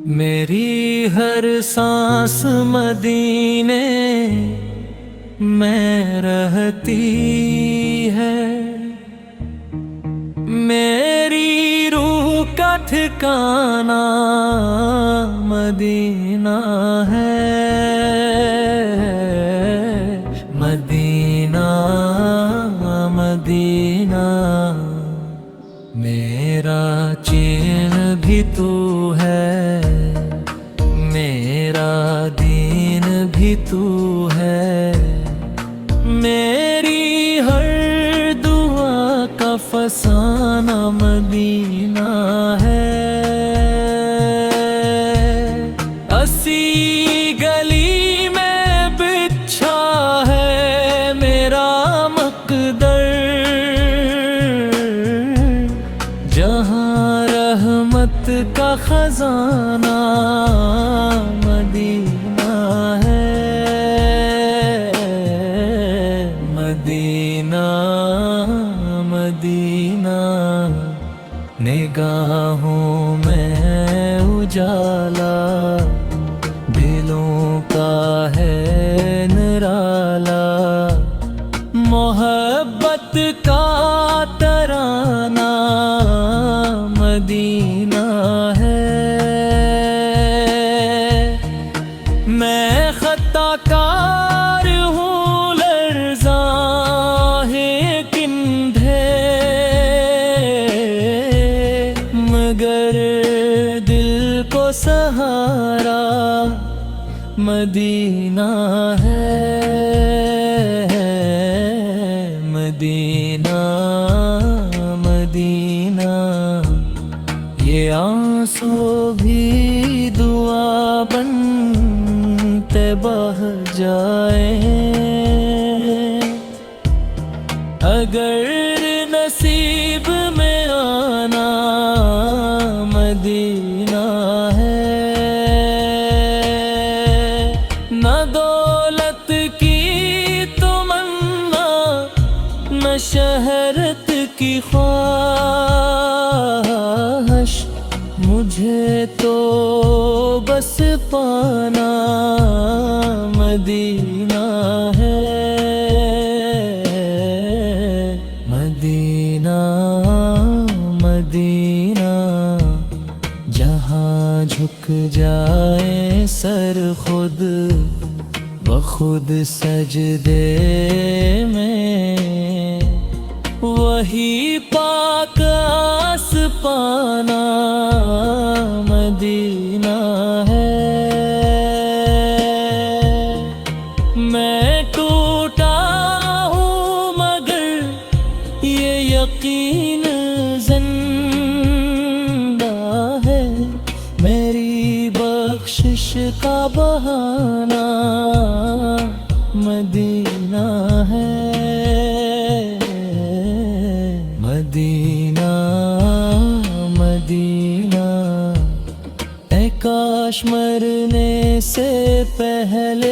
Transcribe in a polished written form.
मेरी हर सांस मदीने में रहती है, मेरी रूह का ठिकाना मदीना है। मदीना मदीना मेरा चैन भी तू है, मेरा दीन भी तू है, मेरी हर दुआ का फसाना मदीना है। असी गली में बिछा है मेरा मकदर, जहाँ रहमत का खजाना मदीना है। मदीना मदीना निगाहों में उजाला, दिलों का है निराला, मोहब्बत का तराना मदीना है। मैं खताकार हूँ, लर्ज़ा है किंधे, मगर दिल को सहारा मदीना है। मदीना मदीना ये आंसू भी दुआ बनते बह जाए, अगर नसीब में आना मदीना है। न दौलत की तमन्ना, न शहरत की ख्वाहिश, मुझे तो बस पाना मदीना है। मदीना मदीना जहाँ झुक जाए सर खुद बखुद सजदे में, वही पाक आसमाना मदीना है। मैं टूटा हूँ मगर ये यकीन जिंदा है, मेरी बख्शिश का बहाना मदीना है। मदीना मदीना ऐ काश मरने से पहले